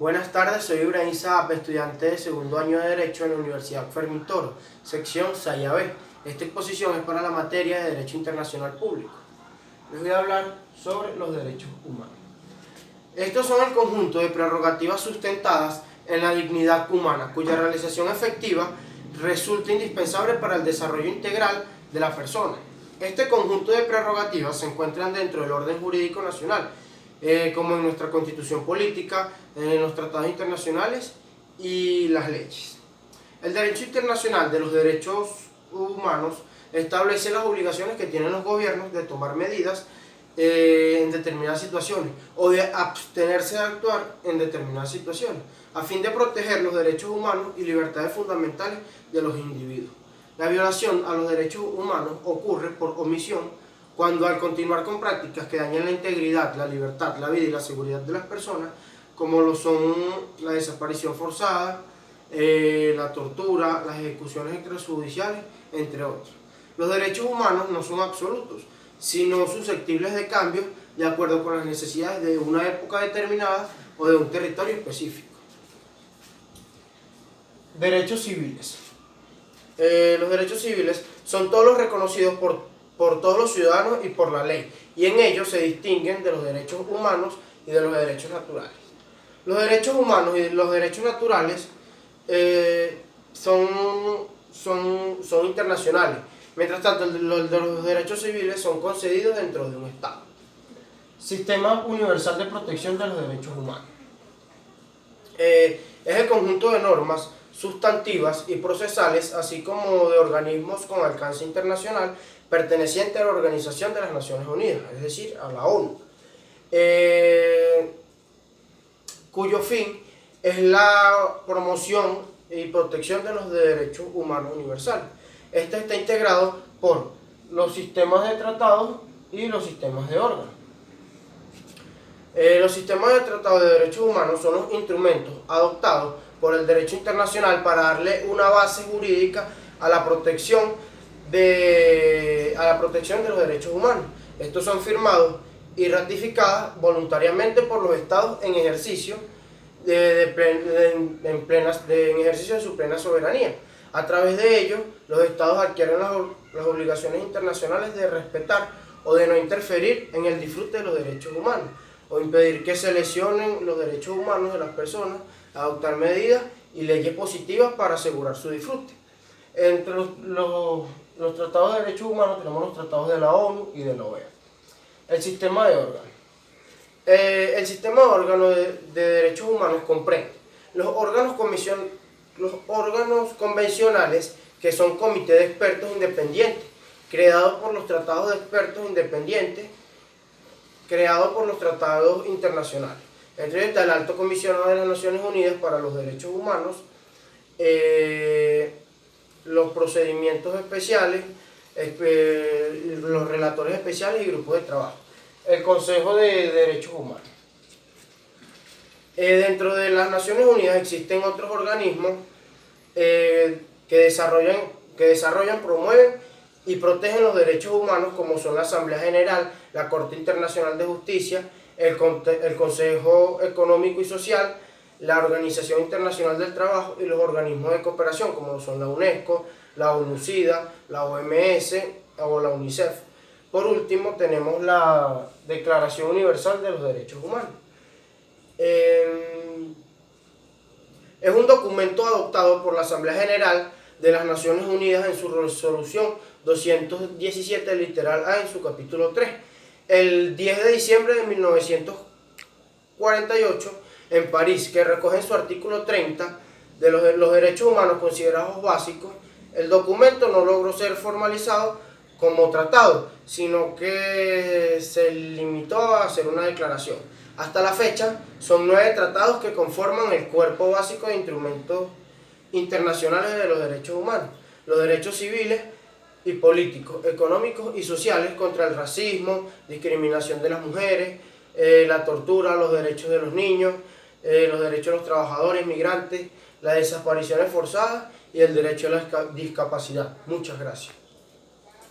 Buenas tardes, soy Ibrahim Saab, estudiante de segundo año de Derecho en la Universidad Fermín Toro, sección Saya B. Esta exposición es para la materia de Derecho Internacional Público. Les voy a hablar sobre los derechos humanos. Estos son el conjunto de prerrogativas sustentadas en la dignidad humana, cuya realización efectiva resulta indispensable para el desarrollo integral de la persona. Este conjunto de prerrogativas se encuentran dentro del orden jurídico nacional, como en nuestra constitución política, en los tratados internacionales y las leyes. El derecho internacional de los derechos humanos establece las obligaciones que tienen los gobiernos de tomar medidas en determinadas situaciones o de abstenerse de actuar en determinadas situaciones a fin de proteger los derechos humanos y libertades fundamentales de los individuos. La violación a los derechos humanos ocurre por omisión cuando al continuar con prácticas que dañan la integridad, la libertad, la vida y la seguridad de las personas, como lo son la desaparición forzada, la tortura, las ejecuciones extrajudiciales, entre otros. Los derechos humanos no son absolutos, sino susceptibles de cambios de acuerdo con las necesidades de una época determinada o de un territorio específico. Derechos civiles. Los derechos civiles son todos los reconocidos por todos los ciudadanos y por la ley, y en ellos se distinguen de los derechos humanos y de los derechos naturales. Los derechos humanos y los derechos naturales son internacionales, mientras tanto los de los derechos civiles son concedidos dentro de un Estado. Sistema universal de protección de los derechos humanos. Es el conjunto de normas sustantivas y procesales, así como de organismos con alcance internacional perteneciente a la Organización de las Naciones Unidas, es decir, a la ONU, cuyo fin es la promoción y protección de los derechos humanos universales. Este está integrado por los sistemas de tratados y los sistemas de órganos. Los sistemas de tratados de derechos humanos son los instrumentos adoptados por el derecho internacional para darle una base jurídica a la protección de los derechos humanos. Estos son firmados y ratificados voluntariamente por los estados en ejercicio en ejercicio de su plena soberanía. A través de ellos, los estados adquieren las obligaciones internacionales de respetar o de no interferir en el disfrute de los derechos humanos, o impedir que se lesionen los derechos humanos de las personas, adoptar medidas y leyes positivas para asegurar su disfrute. Entre los tratados de derechos humanos tenemos los tratados de la ONU y de la OEA. El sistema de órganos. El sistema de órganos de derechos humanos comprende los órganos convencionales, que son comités de expertos independientes, creados por los tratados de expertos independientes, creados por los tratados internacionales. Entre ellos está el Alto Comisionado de las Naciones Unidas para los Derechos Humanos, los procedimientos especiales, los relatores especiales y grupos de trabajo. El Consejo de Derechos Humanos. Dentro de las Naciones Unidas existen otros organismos que desarrollan, promueven y protegen los derechos humanos, como son la Asamblea General, la Corte Internacional de Justicia, el Consejo Económico y Social, la Organización Internacional del Trabajo y los organismos de cooperación, como son la UNESCO, la ONU-SIDA, la OMS o la UNICEF. Por último, tenemos la Declaración Universal de los Derechos Humanos. Es un documento adoptado por la Asamblea General de las Naciones Unidas en su resolución 217, literal A, en su capítulo 3. El 10 de diciembre de 1948, en París, que recoge en su artículo 30 de los derechos humanos considerados básicos. El documento no logró ser formalizado como tratado, sino que se limitó a hacer una declaración. Hasta la fecha, son 9 tratados que conforman el cuerpo básico de instrumentos internacionales de los derechos humanos: los derechos civiles y políticos, económicos y sociales contra el racismo, discriminación de las mujeres, la tortura, los derechos de los niños, los derechos de los trabajadores migrantes, las desapariciones forzadas y el derecho a la discapacidad. Muchas gracias.